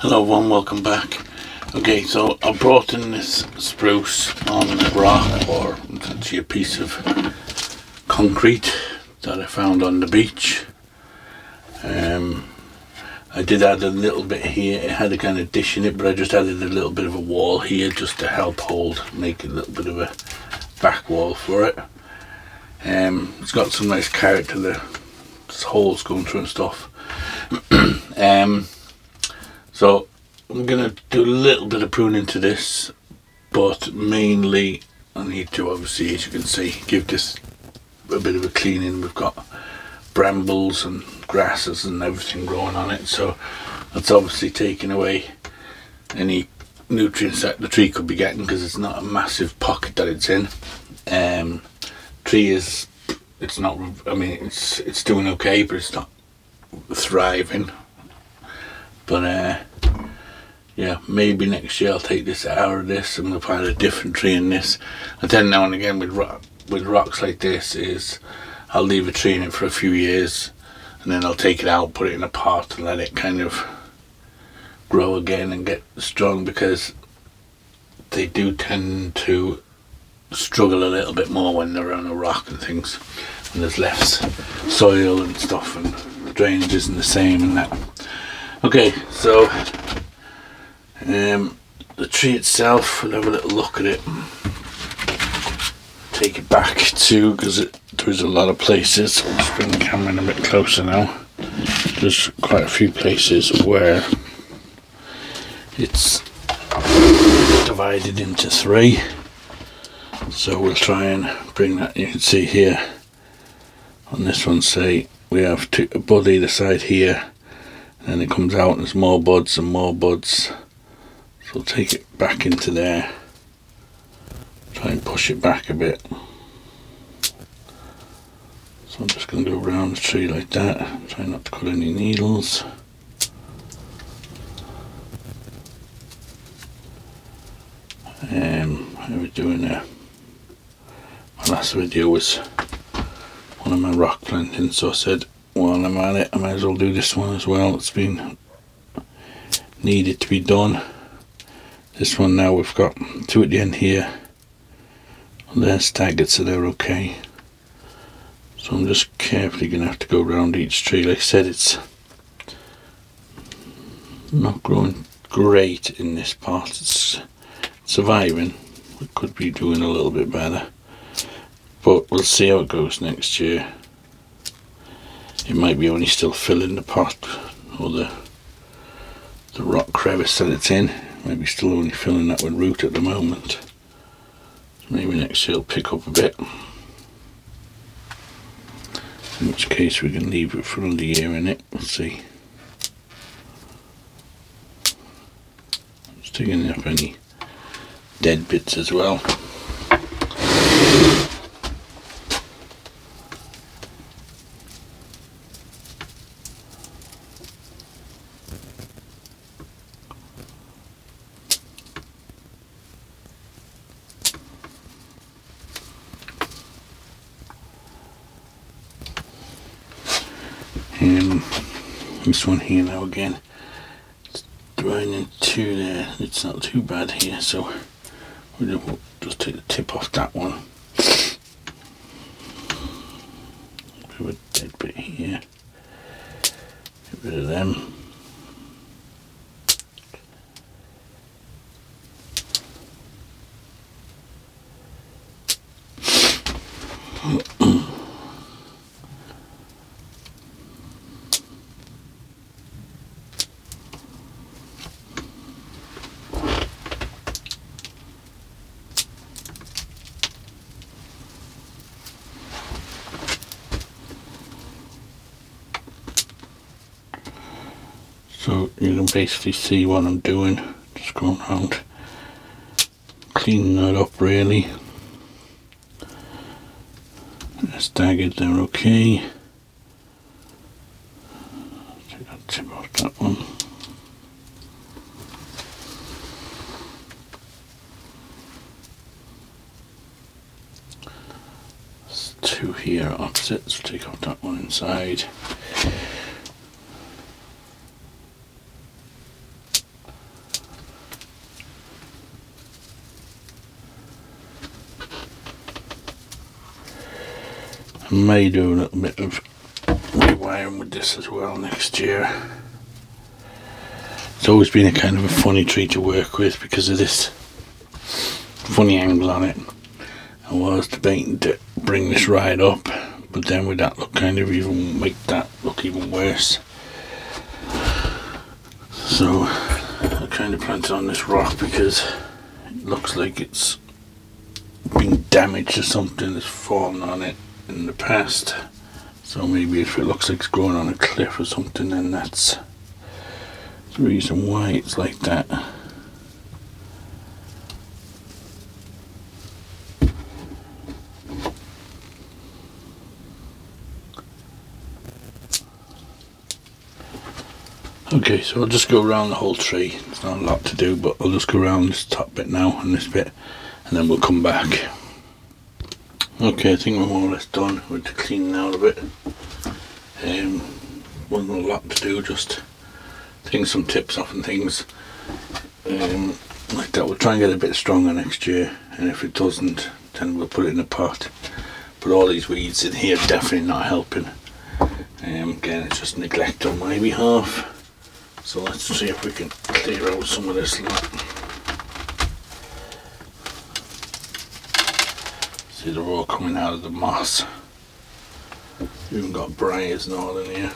Hello everyone, welcome back. Okay, so I brought in this spruce on a rock, or actually a piece of concrete that I found on the beach. I did add a little bit here. It had a kind of dish in it, but I just added a little bit of a wall here just to help make a little bit of a back wall for it. It's got some nice character there. There's holes going through and stuff. So I'm going to do a little bit of pruning to this, but mainly I need to, obviously, as you can see, give this a bit of a cleaning. We've got brambles and grasses and everything growing on it, so that's obviously taking away any nutrients that the tree could be getting, because it's not a massive pocket that it's in. Tree is, it's not, I mean, it's doing okay, but it's not thriving. But yeah, maybe next year I'll take this out of this and we'll find a different tree in this. And then now and again with rocks like this is I'll leave a tree in it for a few years and then I'll take it out, put it in a pot and let it kind of grow again and get strong, because they do tend to struggle a little bit more when they're on a rock and things, and there's less soil and stuff, and the drainage isn't the same and that. Okay, so the tree itself, we'll have a little look at it, take it back too, because there's a lot of places. I'll just bring the camera in a bit closer now. There's quite a few places where it's divided into three, so we'll try and bring that. You can see here on this one, say we have a bud either side here, and it comes out and there's more buds and more buds. So we'll take it back into there, try and push it back a bit. So I'm just going to go around the tree like that, try not to cut any needles. How are we doing there? My last video was one of my rock plantings, so I said while I'm at it I might as well do this one as well. It's been needed to be done. This one now, we've got two at the end here, and they're staggered, so they're okay. So I'm just carefully going to have to go around each tree. Like I said, it's not growing great in this part. It's surviving. It could be doing a little bit better, but we'll see how it goes next year. It might be only still filling the pot, or the rock crevice that it's in. Maybe still only filling that with root at the moment. Maybe next year it'll pick up a bit, in which case we can leave it for another year in it. We'll see. Just digging up any dead bits as well. This one here now again, it's drying into there. It's not too bad here, so we'll just take the tip off that one. Bit of a dead bit here. Get rid of them. So you can basically see what I'm doing, just going around cleaning that up really. They're staggered, they're okay. Take that tip off that one. There's two here opposite, so take off that one inside. may do a little bit of rewiring with this as well next year. It's always been a kind of a funny tree to work with because of this funny angle on it. I was debating to bring this right up, but then with that look kind of even make that look even worse. So I kind of planted on this rock because it looks like it's been damaged or something that's fallen on it in the past. So maybe if it looks like it's growing on a cliff or something, then that's the reason why it's like that. Okay, so I'll just go around the whole tree. There's not a lot to do, but I'll just go around this top bit now and this bit, and then we'll come back. Okay, I think we're more or less done with the cleaning out of it. Wasn't a lot to do, just taking some tips off and things like that. We'll try and get a bit stronger next year, and if it doesn't, then we'll put it in a pot. But all these weeds in here definitely not helping. Again, it's just neglect on my behalf. So let's see if we can clear out some of this lot. See, they're all coming out of the moss. We've even got briars and all in here.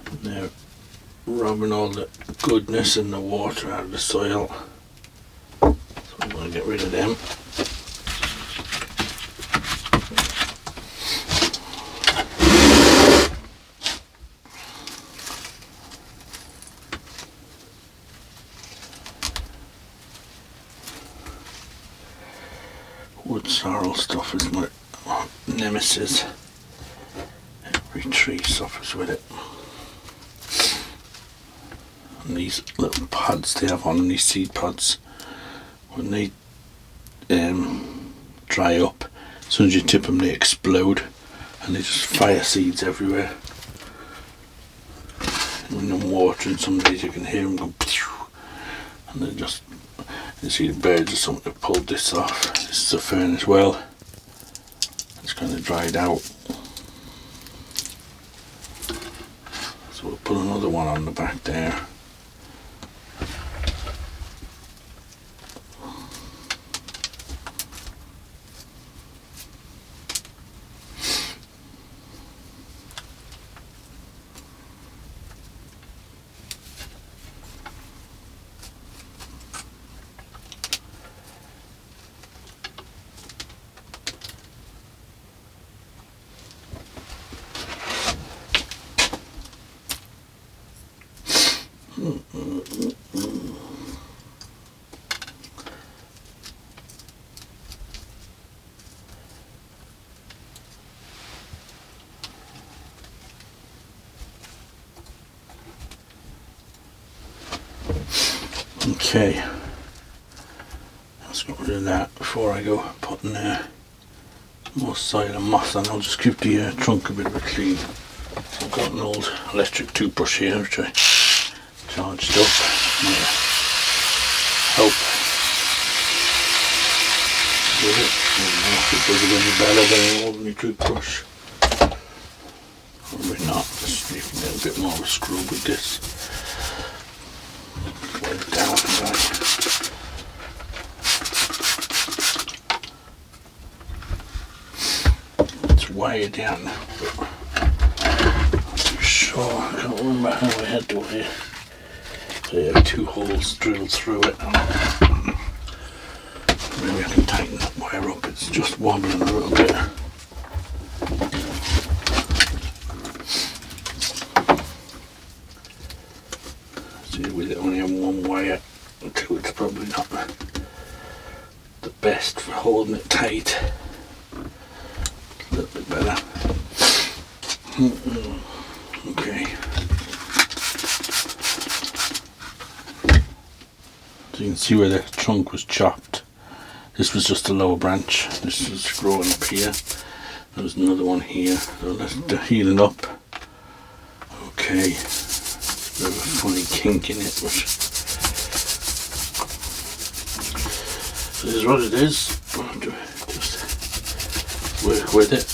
And they're robbing all the goodness and the water out of the soil. So I'm going to get rid of them. Wood sorrel stuff is my nemesis. Every tree suffers with it. And these little pods they have on, these seed pods, when they dry up, as soon as you tip them they explode and they just fire seeds everywhere. When I'm watering some days you can hear them go pew, and they just, you see the birds or something have pulled this off. This is a fern as well. It's kind of dried out. So we'll put another one on the back there. Okay, let's get rid of that before I go putting more soil and moss on. I'll just give the trunk a bit of a clean. I've got an old electric toothbrush here which I charged up. Hope with it. I don't know if it does it any better than an ordinary toothbrush. Probably not. Let's give it a bit more of a scrub with this. Wipe it down inside. It's wired down, but I'm not too sure. I can't remember how I had to wire. There are two holes drilled through it. Maybe I can tighten that wire up. It's just wobbling a little bit. See, with it only on one wire, it's probably not the best for holding it tight. A little bit better. Okay. So you can see where the trunk was chopped. This was just a lower branch. This was growing up here. There's another one here. So let's heal it up. Okay. There's a bit of a funny kink in it, but this is what it is. Just work with it.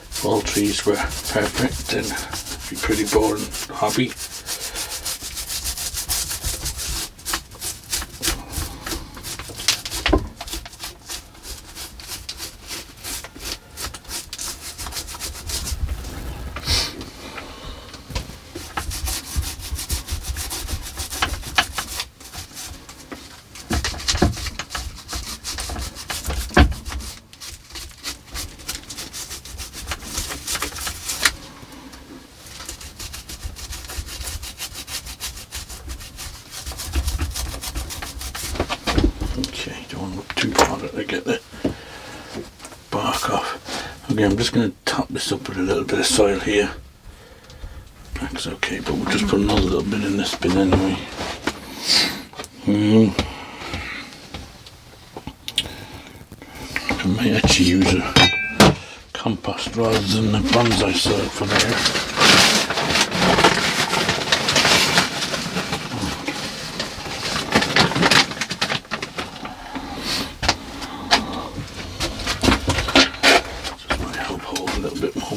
If all trees were perfect, then it'd be a pretty boring hobby. Okay, don't want to look too hard to get the bark off. Okay, I'm just going to top this up with a little bit of soil here. That's okay, but we'll just put another little bit in this bin anyway. I may actually use a compost rather than the bonsai soil for there.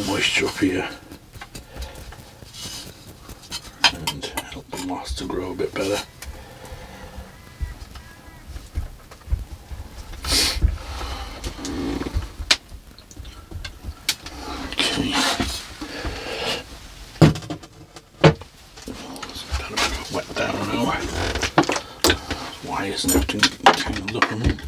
Moisture up here and help the moss to grow a bit better. Okay, it's got a bit of wet down now. Why isn't everything tangled up on it?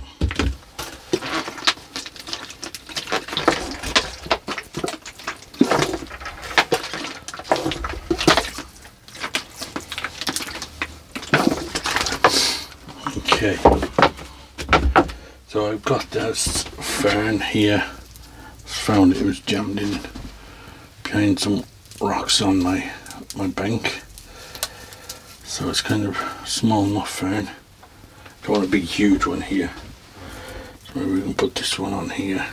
Okay, so I've got this fern here. Found it was jammed in behind some rocks on my bank. So it's kind of small enough fern. Don't want a big huge one here. So maybe we can put this one on here.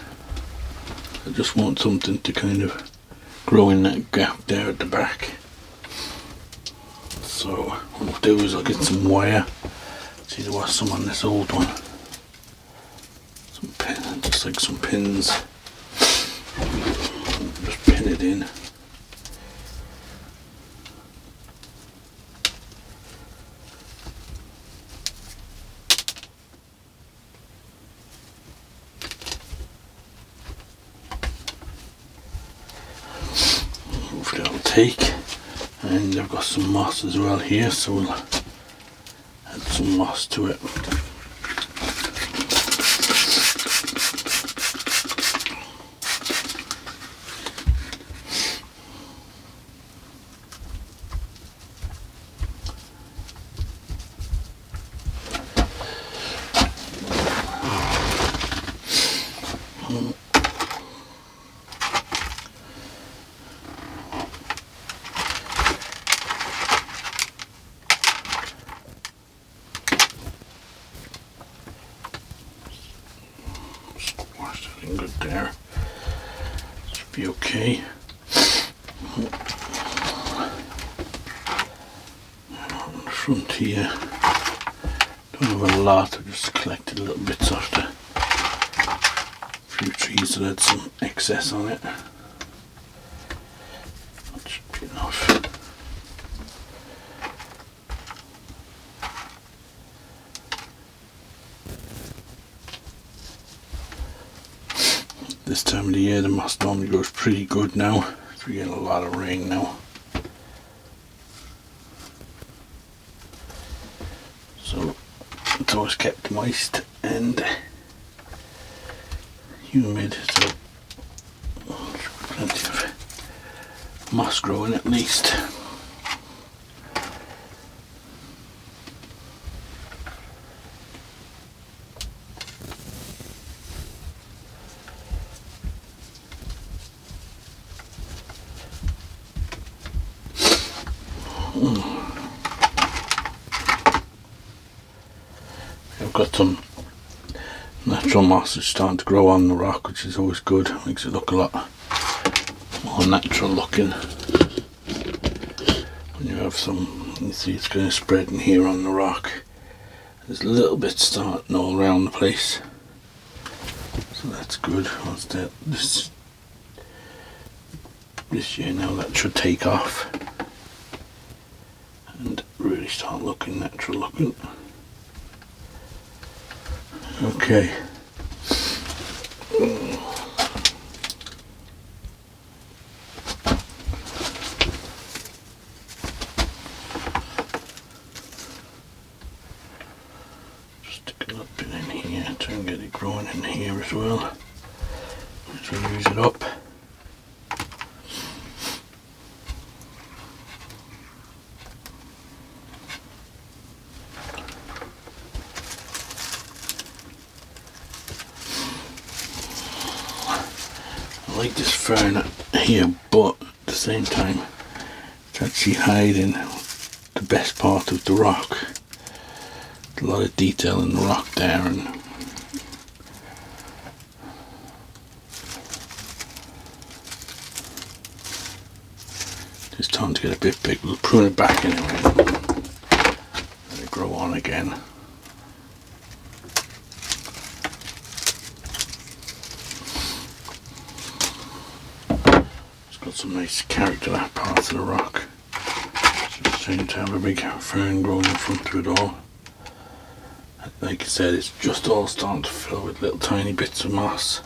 I just want something to kind of grow in that gap there at the back. So what I'll do is I'll get some wire. See, there was some on this old one. Some pin, just like some pins. Just pin it in. Hopefully that'll take. And I've got some moss as well here, so we'll add some moss to it. Good there. Should be okay. On the front here, don't have a lot. I just collected little bits off the few trees that had some excess on it. That should be enough. This time of the year the moss normally grows pretty good now. We're getting a lot of rain now. So it's always kept moist and humid, so plenty of moss growing at least. I've got some natural moss that's starting to grow on the rock, which is always good. Makes it look a lot more natural looking. When you have some, you see it's kind of spreading here on the rock. There's little bits starting all around the place. So that's good. What's that? This year now that should take off and really start looking natural looking. Okay. Just stick a little bit in here, try and get it growing in here as well. To use it up. I like this fern here, but at the same time it's actually hiding the best part of the rock. There's a lot of detail in the rock there, and it's time to get a bit big. We'll prune it back anyway. Let it grow on again. Got some nice character, that part of the rock. Just trying to have a big fern growing in front of it all. Like I said, it's just all starting to fill with little tiny bits of moss.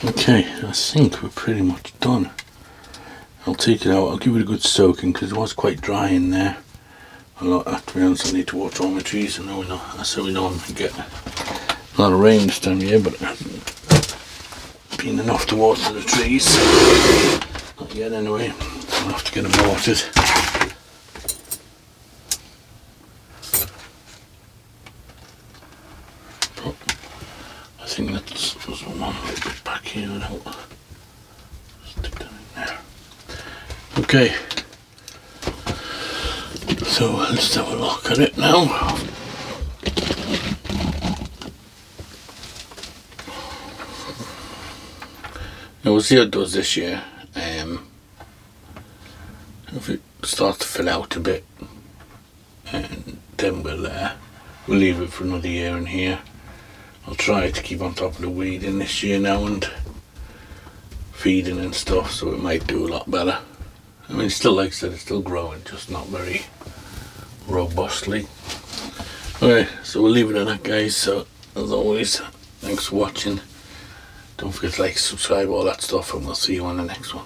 Okay, I think we're pretty much done. I'll take it out, I'll give it a good soaking because it was quite dry in there. To be honest, I need to watch all my trees, and that's how we normally get a lot of rain this time of year, but it hasn't been enough to water the trees. Not yet anyway, I'll have to get them watered. But I think there's one little bit back here. I'll stick that in there. Okay, so let's have a look at it now. Now we'll see how it does this year. If it starts to fill out a bit, and then we'll leave it for another year in here. I'll try to keep on top of the weeding this year now and feeding and stuff, so it might do a lot better. I mean, still, like I said, it's still growing, just not very robustly. Okay, so we'll leave it at that, guys. So as always, thanks for watching. Don't forget to like, subscribe, all that stuff, and we'll see you on the next one.